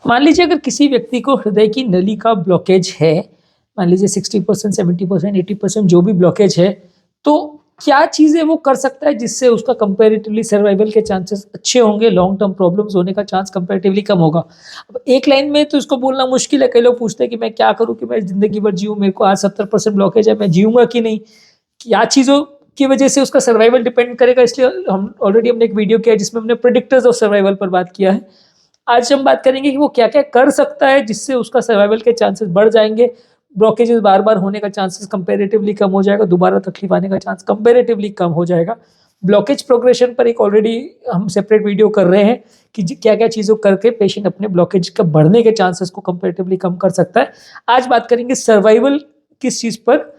मान लीजिए अगर किसी व्यक्ति को हृदय की नली का ब्लॉकेज है, मान लीजिए 60%, 70%, 80% जो भी ब्लॉकेज है, तो क्या चीज़ें वो कर सकता है जिससे उसका कंपैरेटिवली सर्वाइवल के चांसेस अच्छे होंगे, लॉन्ग टर्म प्रॉब्लम्स होने का चांस कंपैरेटिवली कम होगा। अब एक लाइन में तो इसको बोलना मुश्किल है। कई लोग पूछते हैं कि मैं क्या करूँ कि मैं ज़िंदगी भर जीऊँ, मेरे को आज 70% ब्लॉकेज है, मैं जीऊँगा कि नहीं? क्या चीज़ों की वजह से उसका सर्वाइवल डिपेंड करेगा, इसलिए हमने एक वीडियो किया है जिसमें हमने प्रेडिक्टर्स ऑफ सर्वाइवल पर बात किया है। आज हम बात करेंगे कि वो क्या-क्या कर सकता है जिससे उसका सर्वाइवल के चांसेस बढ़ जाएँगे, ब्लॉकेजेस बार-बार होने का चांसेस कंपैरेटिवली कम हो जाएगा, दोबारा तकलीफ आने का चांस कंपैरेटिवली कम हो जाएगा। ब्लॉकेज प्रोग्रेशन पर एक ऑलरेडी हम सेपरेट वीडियो कर रहे हैं कि क्या-क्या चीज़ों करके पेशेंट अपने ब्लॉकेज का बढ़ने के चांसेस को कंपैरेटिवली कम कर सकता है। आज बात करेंगे सर्वाइवल किस चीज़ पर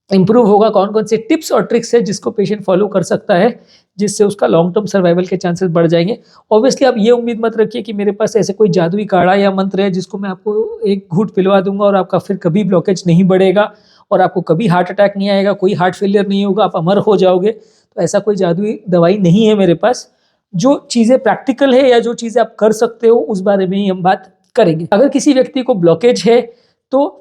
इम्प्रूव होगा, कौन-कौन से टिप्स और ट्रिक्स है जिसको पेशेंट फॉलो कर सकता है, जिससे उसका लॉन्ग टर्म सर्वाइवल के चांसेस बढ़ जाएँगे। ऑब्वियसली आप ये उम्मीद मत रखिए कि मेरे पास ऐसे कोई जादुई काढ़ा या मंत्र है जिसको मैं आपको एक घूँट पिलवा दूँगा और आपका फिर कभी ब्लॉकेज नहीं बढ़ेगा और आपको कभी हार्ट अटैक नहीं आएगा, कोई हार्ट फेलियर नहीं होगा, आप अमर हो जाओगे। तो ऐसा कोई जादुई दवाई नहीं है मेरे पास। जो चीज़ें प्रैक्टिकल है या जो चीज़ें आप कर सकते हो उस बारे में ही हम बात करेंगे। अगर किसी व्यक्ति को ब्लॉकेज है तो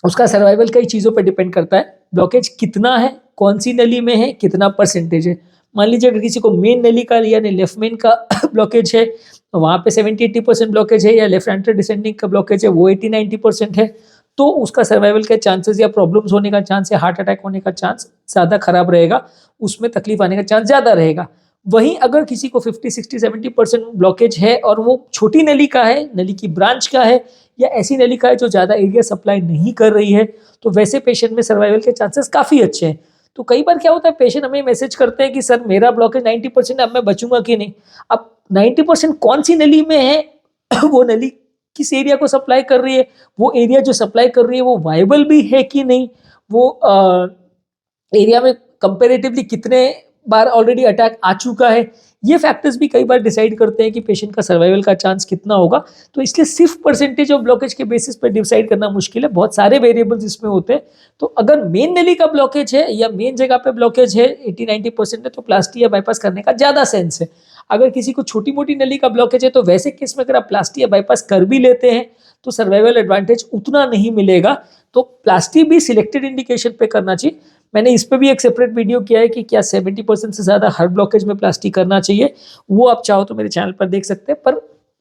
उसका सर्वाइवल कई चीज़ों पर डिपेंड करता है। ब्लॉकेज कितना है, कौन सी नली में है, कितना परसेंटेज है। मान लीजिए अगर किसी को मेन नली का यानी लेफ्ट मेन का ब्लॉकेज है, तो वहाँ पे 70-80% ब्लॉकेज है, या लेफ्ट एंट्री डिसेंडिंग का ब्लॉकेज है वो 80-90% है, तो उसका सर्वाइवल के चांसेस या प्रॉब्लम्स होने का चांस या हार्ट अटैक होने का चांस ज़्यादा खराब रहेगा, उसमें तकलीफ आने का चांस ज़्यादा रहेगा। वहीं अगर किसी को 50, 60, 70% ब्लॉकेज है और वो छोटी नली का है, नली की ब्रांच का है, या ऐसी नली का है जो ज़्यादा एरिया सप्लाई नहीं कर रही है, तो वैसे पेशेंट में सर्वाइवल के चांसेस काफ़ी अच्छे हैं। तो कई बार क्या होता है, पेशेंट हमें मैसेज करते हैं कि सर मेरा ब्लॉकेज 90% है, अब मैं बचूंगा कि नहीं। अब 90% कौन सी नली में है वो नली किस एरिया को सप्लाई कर रही है, वो एरिया जो सप्लाई कर रही है वो वायबल भी है कि नहीं, वो एरिया में कंपेरेटिवली कितने बार ऑलरेडी अटैक आ चुका है, ये फैक्टर्स भी कई बार डिसाइड करते हैं कि पेशेंट का सर्वाइवल का चांस कितना होगा। तो इसलिए सिर्फ परसेंटेज ऑफ ब्लॉकेज के बेसिस पर डिसाइड करना मुश्किल है, बहुत सारे वेरिएबल्स इसमें होते हैं। तो अगर मेन नली का ब्लॉकेज है या मेन जगह पे ब्लॉकेज है 80-90% है, तो प्लास्टी या बाईपास करने का ज़्यादा सेंस है। अगर किसी को छोटी मोटी नली का ब्लॉकेज है, तो वैसे केस में अगर आप प्लास्टी या बाईपास कर भी लेते हैं तो सर्वाइवल एडवांटेज उतना नहीं मिलेगा। तो प्लास्टी भी सिलेक्टेड इंडिकेशन पे करना चाहिए। मैंने इस पे भी एक सेपरेट वीडियो किया है कि क्या 70% से ज़्यादा हर ब्लॉकेज में प्लास्टिक करना चाहिए, वो आप चाहो तो मेरे चैनल पर देख सकते हैं। पर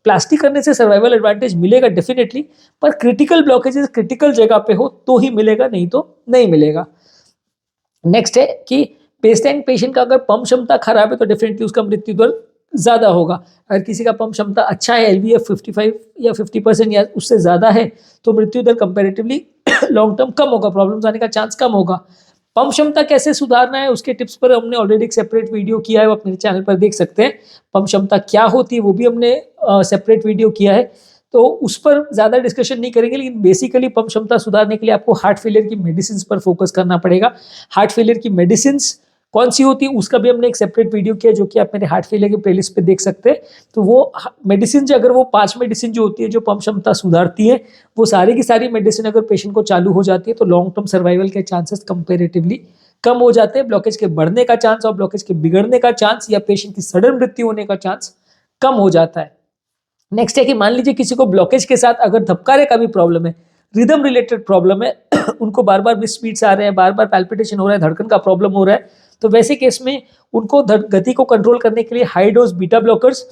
प्लास्टिक करने से सर्वाइवल एडवांटेज मिलेगा डेफिनेटली, पर क्रिटिकल ब्लॉकेजेस क्रिटिकल जगह पे हो तो ही मिलेगा, नहीं तो नहीं मिलेगा। नेक्स्ट है कि बेसलाइन पेशेंट का अगर पंप क्षमता खराब है तो डेफिनेटली उसका मृत्यु दर ज़्यादा होगा। अगर किसी का पंप क्षमता अच्छा है, LVF 55 या 50% या उससे ज़्यादा है, तो मृत्यु दर कंपेरेटिवली लॉन्ग टर्म कम होगा, प्रॉब्लम्स आने का चांस कम होगा। पंप क्षमता कैसे सुधारना है उसके टिप्स पर हमने ऑलरेडी एक सेपरेट वीडियो किया है, वो आप मेरे चैनल पर देख सकते हैं। पंप क्षमता क्या होती है वो भी हमने सेपरेट वीडियो किया है, तो उस पर ज़्यादा डिस्कशन नहीं करेंगे। लेकिन बेसिकली पंप क्षमता सुधारने के लिए आपको हार्ट फेलियर की मेडिसिन पर फोकस करना पड़ेगा। हार्ट फेलियर की मेडिसिन कौन सी होती है उसका भी हमने एक सेपरेट वीडियो किया, जो कि आप मेरे हार्ट फेलियर के प्लेलिस्ट पे देख सकते हैं। तो वो मेडिसिन अगर वो 5 मेडिसिन जो होती है जो पंप क्षमता सुधारती है, वो सारी की सारी मेडिसिन अगर पेशेंट को चालू हो जाती है तो लॉन्ग टर्म सर्वाइवल के चांसेस कंपेरेटिवली कम हो जाते हैं। ब्लॉकेज के बढ़ने का चांस और ब्लॉकेज के बिगड़ने का चांस या पेशेंट की सडन मृत्यु होने का चांस कम हो जाता है। नेक्स्ट है कि मान लीजिए किसी को ब्लॉकेज के साथ अगर धबकारे का भी प्रॉब्लम है, रिदम रिलेटेड प्रॉब्लम है, उनको बार बार मिस स्पीड्स आ रहे हैं, बार बार पैल्पिटेशन हो रहा है, धड़कन का प्रॉब्लम हो रहा है, तो वैसे केस में उनको गति को कंट्रोल करने के लिए high dose beta blockers,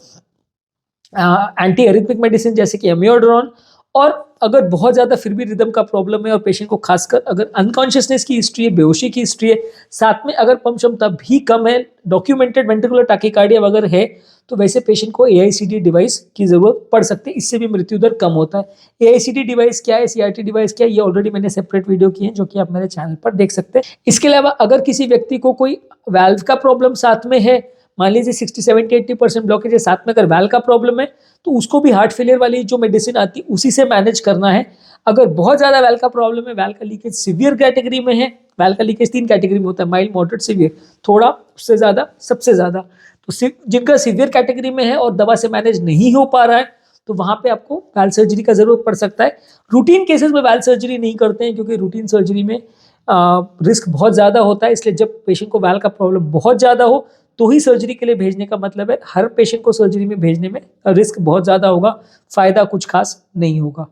anti arrhythmic medicine जैसे कि एमियोड्रोन, और अगर बहुत ज़्यादा फिर भी रिदम का प्रॉब्लम है और पेशेंट को खासकर अगर अनकॉन्शियसनेस की हिस्ट्री है, बेहोशी की हिस्ट्री है, साथ में अगर पंप क्षमता भी कम है, डॉक्यूमेंटेड वेंट्रिकुलर टैकीकार्डिया वगैरह है, तो वैसे पेशेंट को AICD डिवाइस की जरूरत पड़ सकती है। इससे भी मृत्यु दर कम होता है। AICD डिवाइस क्या है, CRT डिवाइस क्या है, ये ऑलरेडी मैंने सेपरेट वीडियो की है जो कि आप मेरे चैनल पर देख सकते हैं। इसके अलावा अगर किसी व्यक्ति को कोई वाल्व का प्रॉब्लम साथ में है, मान लीजिए 60, 70, 80% ब्लॉकेज है, साथ में अगर वाल्व का प्रॉब्लम है, तो उसको भी हार्ट फेलियर वाली जो मेडिसिन आती है उसी से मैनेज करना है। अगर बहुत ज़्यादा वाल्व का प्रॉब्लम है, वाल्व का लीकेज सीवियर कैटेगरी में है, वाल्व का लीकेज 3 कैटेगरी में होता है, माइल्ड, मॉडरेट, सीवियर, थोड़ा, उससे ज़्यादा, सबसे ज़्यादा। तो जिनका सीवियर कैटेगरी में है और दवा से मैनेज नहीं हो पा रहा है, तो वहाँ पे आपको वाल्व सर्जरी का जरूरत पड़ सकता है। रूटीन केसेस में वाल्व सर्जरी नहीं करते हैं क्योंकि रूटीन सर्जरी में रिस्क बहुत ज़्यादा होता है, इसलिए जब पेशेंट को वाल्व का प्रॉब्लम बहुत ज़्यादा हो तो ही सर्जरी के लिए भेजने का मतलब है। हर पेशेंट को सर्जरी में भेजने में रिस्क बहुत ज़्यादा होगा, फायदा कुछ खास नहीं होगा।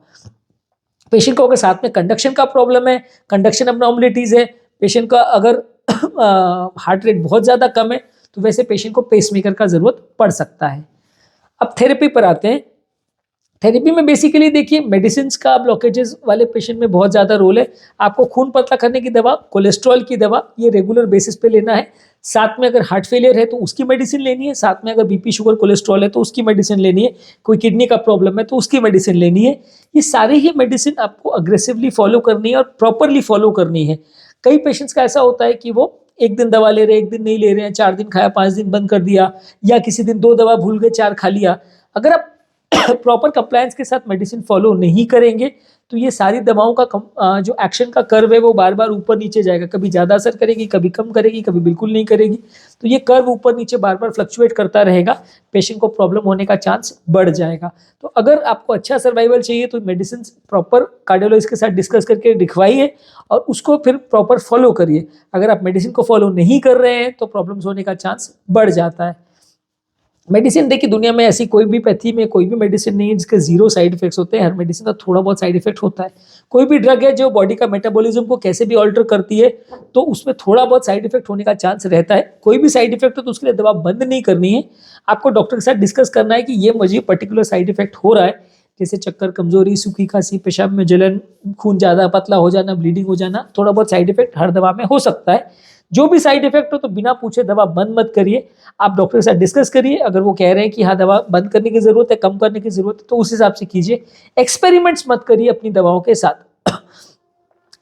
पेशेंट को अगर साथ में कंडक्शन का प्रॉब्लम है, कंडक्शन अबनॉर्मलिटीज है, पेशेंट का अगर हार्ट रेट बहुत ज़्यादा कम है, तो वैसे पेशेंट को पेसमेकर का ज़रूरत पड़ सकता है। अब थेरेपी पर आते हैं। थेरेपी में बेसिकली देखिए मेडिसिन का ब्लॉकेजेस वाले पेशेंट में बहुत ज़्यादा रोल है। आपको खून पतला करने की दवा, कोलेस्ट्रॉल की दवा, ये रेगुलर बेसिस पे लेना है। साथ में अगर हार्ट फेलियर है तो उसकी मेडिसिन लेनी है, साथ में अगर बीपी शुगर कोलेस्ट्रॉल है तो उसकी मेडिसिन लेनी है, कोई किडनी का प्रॉब्लम है तो उसकी मेडिसिन लेनी है। ये सारी ही मेडिसिन आपको अग्रेसिवली फॉलो करनी है और प्रॉपरली फॉलो करनी है। कई पेशेंट्स का ऐसा होता है कि वो एक दिन दवा ले रहे हैं, एक दिन नहीं ले रहे हैं, 4 दिन खाया 5 दिन बंद कर दिया, या किसी दिन 2 दवा भूल गए 4 खा लिया। अगर आप प्रॉपर कंप्लायंस के साथ मेडिसिन फॉलो नहीं करेंगे तो ये सारी दवाओं का जो एक्शन का कर्व है वो बार बार ऊपर नीचे जाएगा, कभी ज़्यादा असर करेगी, कभी कम करेगी, कभी बिल्कुल नहीं करेगी। तो ये कर्व ऊपर नीचे बार बार फ्लक्चुएट करता रहेगा, पेशेंट को प्रॉब्लम होने का चांस बढ़ जाएगा। तो अगर आपको अच्छा सर्वाइवल चाहिए तो मेडिसिन प्रॉपर कार्डियोलॉजिस्ट के साथ डिस्कस करके दिखवाइए और उसको फिर प्रॉपर फॉलो करिए। अगर आप मेडिसिन को फॉलो नहीं कर रहे हैं तो प्रॉब्लम्स होने का चांस बढ़ जाता है। मेडिसिन देखिए, दुनिया में ऐसी कोई भी पैथी में कोई भी मेडिसिन नहीं है जिसके जीरो साइड इफेक्ट्स होते हैं। हर मेडिसिन का थोड़ा बहुत साइड इफेक्ट होता है। कोई भी ड्रग है जो बॉडी का मेटाबॉलिज्म को कैसे भी ऑल्टर करती है तो उसमें थोड़ा बहुत साइड इफेक्ट होने का चांस रहता है। कोई भी साइड इफेक्ट हो तो उसके लिए दवा बंद नहीं करनी है, आपको डॉक्टर के साथ डिस्कस करना है कि ये मुझे पर्टिकुलर साइड इफेक्ट हो रहा है, जैसे चक्कर, कमजोरी, सूखी खांसी, पेशाब में जलन, खून ज़्यादा पतला हो जाना, ब्लीडिंग हो जाना, थोड़ा बहुत साइड इफेक्ट हर दवा में हो सकता है। जो भी साइड इफेक्ट हो तो बिना पूछे दवा बंद मत करिए, आप डॉक्टर के साथ डिस्कस करिए। अगर वो कह रहे हैं कि हाँ दवा बंद करने की जरूरत है, कम करने की जरूरत है, तो उस हिसाब से कीजिए। एक्सपेरिमेंट्स मत करिए अपनी दवाओं के साथ।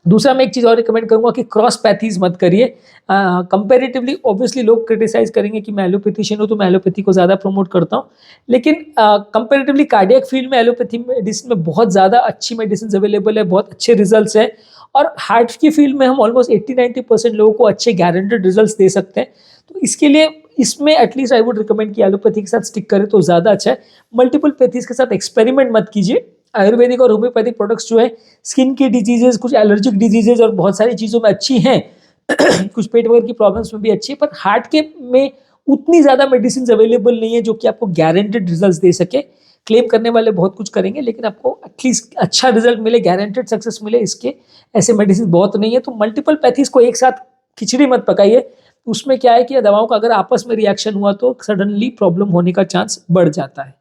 दूसरा मैं एक चीज़ और रिकमेंड करूंगा कि क्रॉस पैथीज मत करिए। कंपेरेटिवली ऑब्वियसली लोग क्रिटिसाइज करेंगे कि मैं एलोपैथिशियन हूँ तो मैं एलोपैथी को ज़्यादा प्रमोट करता हूँ, लेकिन कंपेरेटिवली कार्डियक फील्ड में एलोपैथी मेडिसिन में बहुत ज़्यादा अच्छी मेडिसिन अवेलेबल है, बहुत अच्छे रिजल्ट्स हैं। और हार्ट की फील्ड में हम ऑलमोस्ट 80-90% लोगों को अच्छे गारंटेड रिजल्ट्स दे सकते हैं। तो इसके लिए इसमें एटलीस्ट आई वुड रिकमेंड कि एलोपैथी के साथ स्टिक करें तो ज़्यादा अच्छा है। मल्टीपल पैथीज के साथ एक्सपेरिमेंट मत कीजिए। आयुर्वेदिक और होम्योपैथिक प्रोडक्ट्स जो है स्किन की डिजीजेज, कुछ एलर्जिक डिजीजेज और बहुत सारी चीज़ों में अच्छी हैं कुछ पेट वगैरह की प्रॉब्लम्स में भी अच्छी है, पर हार्ट के में उतनी ज़्यादा मेडिसिन अवेलेबल नहीं है जो कि आपको गारंटेड रिजल्ट दे सके। क्लेम करने वाले बहुत कुछ करेंगे लेकिन आपको एटलीस्ट अच्छा रिजल्ट मिले, गारंटेड सक्सेस मिले, इसके ऐसे मेडिसिन बहुत नहीं है। तो मल्टीपल पैथीज को एक साथ खिचड़ी मत पकाइए। उसमें क्या है कि दवाओं का अगर आपस में रिएक्शन हुआ तो सडनली प्रॉब्लम होने का चांस बढ़ जाता है।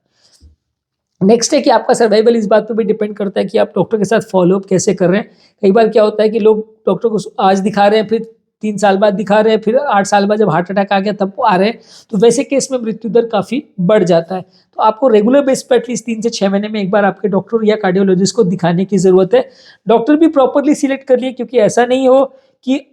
नेक्स्ट है कि आपका सर्वाइवल इस बात पे भी डिपेंड करता है कि आप डॉक्टर के साथ फॉलोअप कैसे कर रहे हैं। कई बार क्या होता है कि लोग डॉक्टर को आज दिखा रहे हैं, फिर 3 साल बाद दिखा रहे हैं, फिर 8 साल बाद जब हार्ट अटैक आ गया तब आ रहे हैं, तो वैसे केस में मृत्यु दर काफ़ी बढ़ जाता है। तो आपको रेगुलर बेस पर एटलीस्ट 3 से 6 महीने में एक बार आपके डॉक्टर या कार्डियोलॉजिस्ट को दिखाने की ज़रूरत है। डॉक्टर भी प्रॉपरली सिलेक्ट कर लिए, क्योंकि ऐसा नहीं हो कि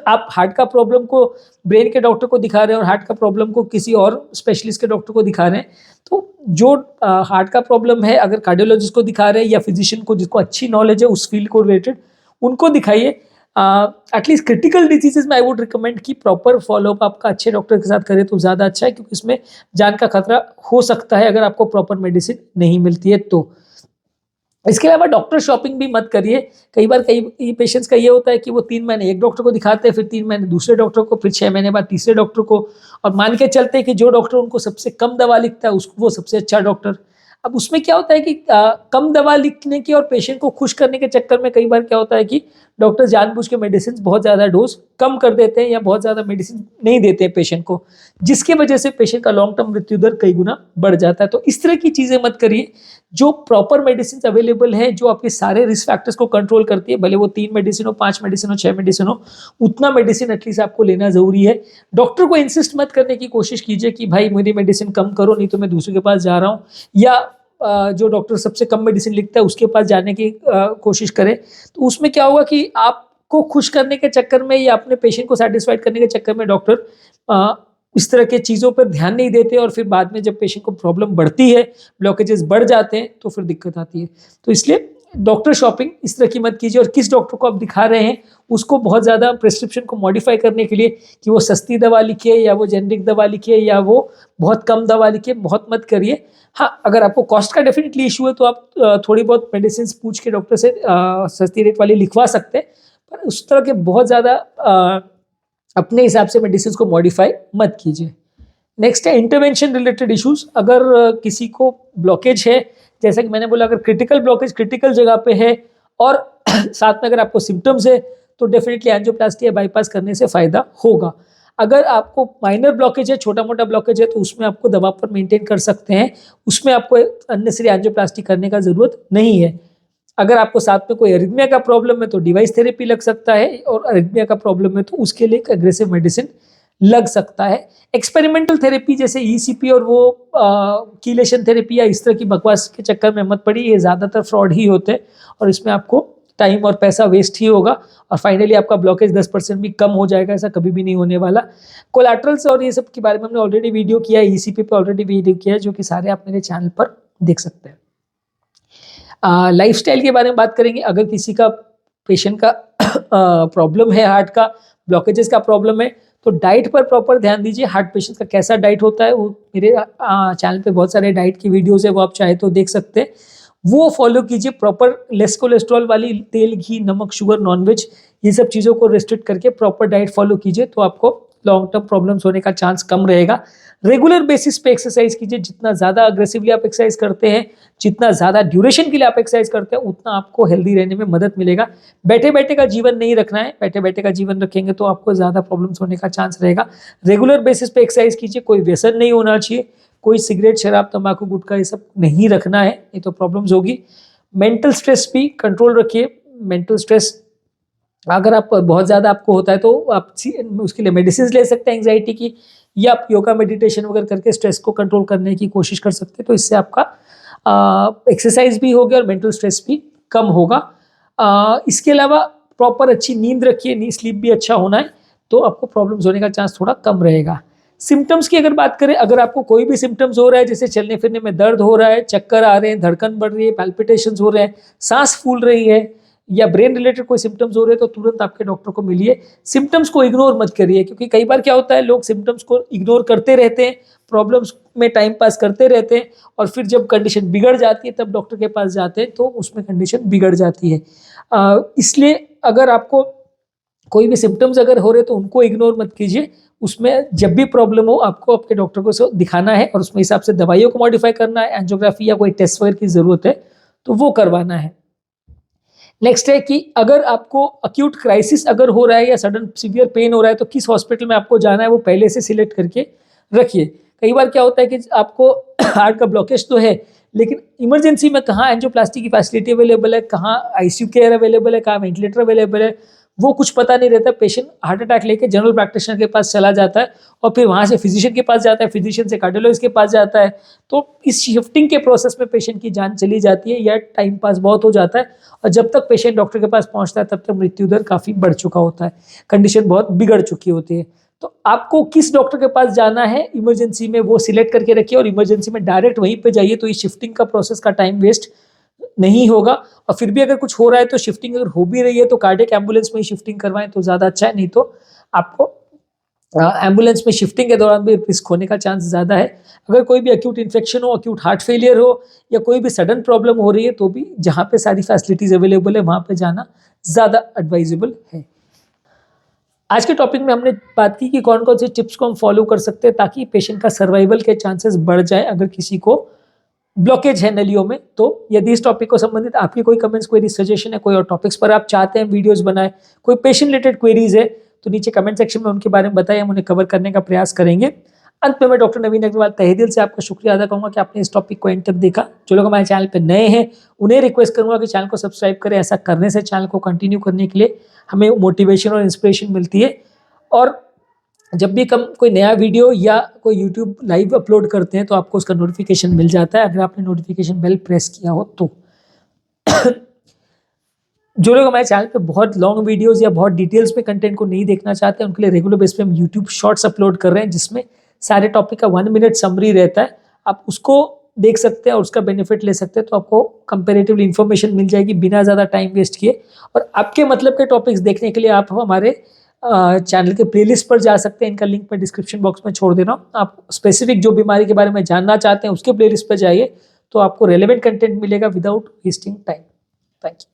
आप हार्ट का प्रॉब्लम को ब्रेन के डॉक्टर को दिखा रहे हैं और हार्ट का प्रॉब्लम को किसी और स्पेशलिस्ट के डॉक्टर को दिखा रहे हैं। तो जो हार्ट का प्रॉब्लम है अगर कार्डियोलॉजिस्ट को दिखा रहे हैं या फिजिशियन को जिसको अच्छी नॉलेज है उस फील्ड को रिलेटेड, उनको दिखाइए। एटलीस्ट क्रिटिकल डिजीजेज में आई वुड रिकमेंड कि प्रॉपर फॉलोअप आपका अच्छे डॉक्टर के साथ करें तो ज़्यादा अच्छा है, क्योंकि इसमें जान का खतरा हो सकता है अगर आपको प्रॉपर मेडिसिन नहीं मिलती है तो। इसके अलावा डॉक्टर शॉपिंग भी मत करिए। कई बार कई पेशेंट्स का ये होता है कि वो 3 महीने एक डॉक्टर को दिखाते हैं, फिर 3 महीने दूसरे डॉक्टर को, फिर 6 महीने बाद तीसरे डॉक्टर को, और मान के चलते हैं कि जो डॉक्टर उनको सबसे कम दवा लिखता है उसको वो सबसे अच्छा डॉक्टर। अब उसमें क्या होता है कि कम दवा लिखने के और पेशेंट को खुश करने के चक्कर में कई बार क्या होता है कि डॉक्टर जानबूझ के मेडिसिन बहुत ज़्यादा डोज कम कर देते हैं या बहुत ज़्यादा मेडिसिन नहीं देते हैं पेशेंट को, जिसकी वजह से पेशेंट का लॉन्ग टर्म मृत्यु दर कई गुना बढ़ जाता है। तो इस तरह की चीज़ें मत करिए। जो प्रॉपर मेडिसिन अवेलेबल है, जो आपके सारे रिस्क फैक्टर्स को कंट्रोल करती है, भले वो 3 मेडिसिन हो, 5 मेडिसिन हो, 6 मेडिसिन हो, उतना मेडिसिन एटलीस्ट आपको लेना जरूरी है। डॉक्टर को इंसिस्ट मत करने की कोशिश कीजिए कि भाई मेरी मेडिसिन कम करो नहीं तो मैं दूसरे के पास जा रहा हूँ, या जो डॉक्टर सबसे कम मेडिसिन लिखता है उसके पास जाने की कोशिश करें। तो उसमें क्या होगा कि आपको खुश करने के चक्कर में या अपने पेशेंट को सेटिस्फाइड करने के चक्कर में डॉक्टर इस तरह के चीज़ों पर ध्यान नहीं देते, और फिर बाद में जब पेशेंट को प्रॉब्लम बढ़ती है, ब्लॉकेजेस बढ़ जाते हैं, तो फिर दिक्कत आती है। तो इसलिए डॉक्टर शॉपिंग इस तरह की मत कीजिए, और किस डॉक्टर को आप दिखा रहे हैं उसको बहुत ज़्यादा प्रिस्क्रिप्शन को मॉडिफाई करने के लिए कि वो सस्ती दवा लिखे या वो जेनरिक दवा लिखे या वो बहुत कम दवा लिखे, बहुत मत करिए। हाँ, अगर आपको कॉस्ट का डेफिनेटली इशू है तो आप थोड़ी बहुत मेडिसिन पूछ के डॉक्टर से सस्ती रेट वाली लिखवा सकते हैं, पर उस तरह के बहुत ज़्यादा अपने हिसाब से मेडिसिन को मॉडिफाई मत कीजिए। नेक्स्ट है इंटरवेंशन रिलेटेड इश्यूज। अगर किसी को ब्लॉकेज है, जैसा कि मैंने बोला, अगर क्रिटिकल ब्लॉकेज क्रिटिकल जगह पे है और साथ में अगर आपको सिम्टम्स है तो डेफिनेटली एंजियोप्लास्टी या बाईपास करने से फायदा होगा। अगर आपको माइनर ब्लॉकेज है, छोटा मोटा ब्लॉकेज है, तो उसमें आपको दवा पर मेंटेन कर सकते हैं, उसमें आपको अननेसेसरी एंजियोप्लास्टी करने का जरूरत नहीं है। अगर आपको साथ में कोई अरिथमिया का प्रॉब्लम है तो डिवाइस थेरेपी लग सकता है, और अरिथमिया का प्रॉब्लम है तो उसके लिए एक एग्रेसिव मेडिसिन लग सकता है। एक्सपेरिमेंटल थेरेपी जैसे ईसीपी और वो कीलेशन थेरेपी या इस तरह की बकवास के चक्कर में मत पड़ी, ये ज़्यादातर फ्रॉड ही होते हैं और इसमें आपको टाइम और पैसा वेस्ट ही होगा और फाइनली आपका ब्लॉकेज 10% भी कम हो जाएगा, ऐसा कभी भी नहीं होने वाला। कोलैटरल्स और ये सब के बारे में हमने ऑलरेडी वीडियो किया है, ईसीपी पे ऑलरेडी वीडियो किया है, जो कि सारे आप मेरे चैनल पर देख सकते हैं। लाइफस्टाइल के बारे में बात करेंगे। अगर किसी का पेशेंट का प्रॉब्लम है, हार्ट का ब्लॉकेजेस का प्रॉब्लम है, तो डाइट पर प्रॉपर ध्यान दीजिए। हार्ट पेशेंट का कैसा डाइट होता है, वो मेरे चैनल पे बहुत सारे डाइट की वीडियोस है, वो आप चाहे तो देख सकते हैं, वो फॉलो कीजिए। प्रॉपर लेस कोलेस्ट्रॉल वाली तेल, घी, नमक, शुगर, नॉनवेज, ये सब चीज़ों को रिस्ट्रिक्ट करके प्रॉपर डाइट फॉलो कीजिए, तो आपको लॉन्ग टर्म प्रॉब्लम्स होने का चांस कम रहेगा। रेगुलर बेसिस पे एक्सरसाइज कीजिए। जितना ज़्यादा अग्रेसिवली आप एक्सरसाइज करते हैं, जितना ज़्यादा ड्यूरेशन के लिए आप एक्सरसाइज करते हैं, उतना आपको हेल्दी रहने में मदद मिलेगा। बैठे बैठे का जीवन नहीं रखना है, बैठे बैठे का जीवन रखेंगे तो आपको ज़्यादा प्रॉब्लम्स होने का चांस रहेगा। रेगुलर बेसिस पे एक्सरसाइज कीजिए। कोई व्यसन नहीं होना चाहिए, कोई सिगरेट, शराब, तंबाकू, गुटखा ये सब नहीं रखना है, ये तो प्रॉब्लम्स होगी। मेंटल स्ट्रेस भी कंट्रोल रखिए। मेंटल स्ट्रेस अगर आप बहुत ज़्यादा आपको होता है तो आप उसके लिए मेडिसिन ले सकते हैं एंग्जाइटी की, या आप योगा मेडिटेशन वगैरह करके स्ट्रेस को कंट्रोल करने की कोशिश कर सकते हैं, तो इससे आपका एक्सरसाइज भी होगी और मेंटल स्ट्रेस भी कम होगा। इसके अलावा प्रॉपर अच्छी नींद रखिए, स्लीप भी अच्छा होना है, तो आपको प्रॉब्लम्स होने का चांस थोड़ा कम रहेगा। सिम्टम्स की अगर बात करें, अगर आपको कोई भी सिम्टम्स हो रहा है, जैसे चलने फिरने में दर्द हो रहा है, चक्कर आ रहे हैं, धड़कन बढ़ रही है, पैल्पिटेशंस हो रहे हैं, सांस फूल रही है, या ब्रेन रिलेटेड कोई सिम्टम्स हो रहे हैं, तो तुरंत आपके डॉक्टर को मिलिए। सिम्टम्स को इग्नोर मत करिए, क्योंकि कई बार क्या होता है, लोग सिम्टम्स को इग्नोर करते रहते हैं, प्रॉब्लम्स में टाइम पास करते रहते हैं, और फिर जब कंडीशन बिगड़ जाती है तब डॉक्टर के पास जाते हैं, तो उसमें कंडीशन बिगड़ जाती है। इसलिए अगर आपको कोई भी सिम्टम्स अगर हो रहे तो उनको इग्नोर मत कीजिए। उसमें जब भी प्रॉब्लम हो आपको अपने डॉक्टर को दिखाना है और उसमें हिसाब से दवाइयों को मॉडिफाई करना है, एंजियोग्राफी या कोई टेस्ट वगैरह की ज़रूरत है तो वो करवाना है। नेक्स्ट है कि अगर आपको अक्यूट क्राइसिस अगर हो रहा है या सडन सीवियर पेन हो रहा है, तो किस हॉस्पिटल में आपको जाना है वो पहले से सिलेक्ट करके रखिए। कई बार क्या होता है कि आपको हार्ट का ब्लॉकेज तो है, लेकिन इमरजेंसी में कहाँ एंजियोप्लास्टी की फैसिलिटी अवेलेबल है, कहाँ आईसीयू केयर अवेलेबल है, कहाँ वेंटिलेटर अवेलेबल है, वो कुछ पता नहीं रहता। पेशेंट हार्ट अटैक लेके जनरल प्रैक्टिशनर के पास चला जाता है और फिर वहाँ से फिजिशियन के पास जाता है, फिजिशियन से कार्डियोलॉजिस्ट के पास जाता है, तो इस शिफ्टिंग के प्रोसेस में पेशेंट की जान चली जाती है या टाइम पास बहुत हो जाता है, और जब तक पेशेंट डॉक्टर के पास पहुँचता है तब तक मृत्यु दर काफ़ी बढ़ चुका होता है, कंडीशन बहुत बिगड़ चुकी होती है। तो आपको किस डॉक्टर के पास जाना है इमरजेंसी में वो सिलेक्ट करके रखिए, और इमरजेंसी में डायरेक्ट वहीं पे जाइए, तो इस शिफ्टिंग का प्रोसेस का टाइम वेस्ट नहीं होगा। और फिर भी अगर कुछ हो रहा है तो शिफ्टिंग अगर हो भी रही है तो कार्डियक एम्बुलेंस में ही शिफ्टिंग करवाएं तो ज़्यादा अच्छा है, नहीं तो आपको एम्बुलेंस में शिफ्टिंग के दौरान भी रिस्क होने का चांस ज़्यादा है। अगर कोई भी अक्यूट इन्फेक्शन हो, अक्यूट हार्ट फेलियर हो, या कोई भी सडन प्रॉब्लम हो रही है, तो भी जहाँ पे सारी फैसिलिटीज़ अवेलेबल है वहाँ पे जाना ज़्यादा एडवाइजेबल है। आज के टॉपिक में हमने बात की कि कौन कौन से टिप्स को हम फॉलो कर सकते हैं ताकि पेशेंट का सर्वाइवल के चांसेस बढ़ जाए अगर किसी को ब्लॉकेज है नलियों में। तो यदि इस टॉपिक को संबंधित आपकी कोई कमेंट्स, कोई सजेशन है, कोई और टॉपिक्स पर आप चाहते हैं वीडियोस बनाए, कोई पेशेंट रिलेटेड क्वेरीज है, तो नीचे कमेंट सेक्शन में उनके बारे में बताइए, हम उन्हें कवर करने का प्रयास करेंगे। अंत में मैं डॉक्टर नवीन अग्रवाल तहे दिल से आपका शुक्रिया अदा करूंगा कि आपने इस टॉपिक को एंड तक देखा। जो लोग हमारे चैनल पर नए हैं उन्हें रिक्वेस्ट करूंगा कि चैनल को सब्सक्राइब करें। ऐसा करने से चैनल को कंटिन्यू करने के लिए हमें मोटिवेशन और इंस्पिरेशन मिलती है, और जब भी हम कोई नया वीडियो या कोई यूट्यूब लाइव अपलोड करते हैं तो आपको उसका नोटिफिकेशन मिल जाता है, अगर आपने नोटिफिकेशन बेल प्रेस किया हो तो। जो लोग हमारे चैनल पे बहुत लॉन्ग वीडियोस या बहुत डिटेल्स में कंटेंट को नहीं देखना चाहते हैं, उनके लिए रेगुलर बेस पे हम यूट्यूब शॉर्ट्स अपलोड कर रहे हैं, जिसमें सारे टॉपिक का 1 मिनट समरी रहता है। आप उसको देख सकते हैं और उसका बेनिफिट ले सकते हैं, तो आपको कंपेरेटिवली इन्फॉर्मेशन मिल जाएगी बिना ज़्यादा टाइम वेस्ट किए। और आपके मतलब के टॉपिक्स देखने के लिए आप हमारे चैनल के प्लेलिस्ट पर जा सकते हैं, इनका लिंक मैं डिस्क्रिप्शन बॉक्स में छोड़ दे रहा हूँ। आप स्पेसिफिक जो बीमारी के बारे में जानना चाहते हैं उसके प्लेलिस्ट पर जाइए, तो आपको रेलेवेंट कंटेंट मिलेगा without wasting time. Thank you.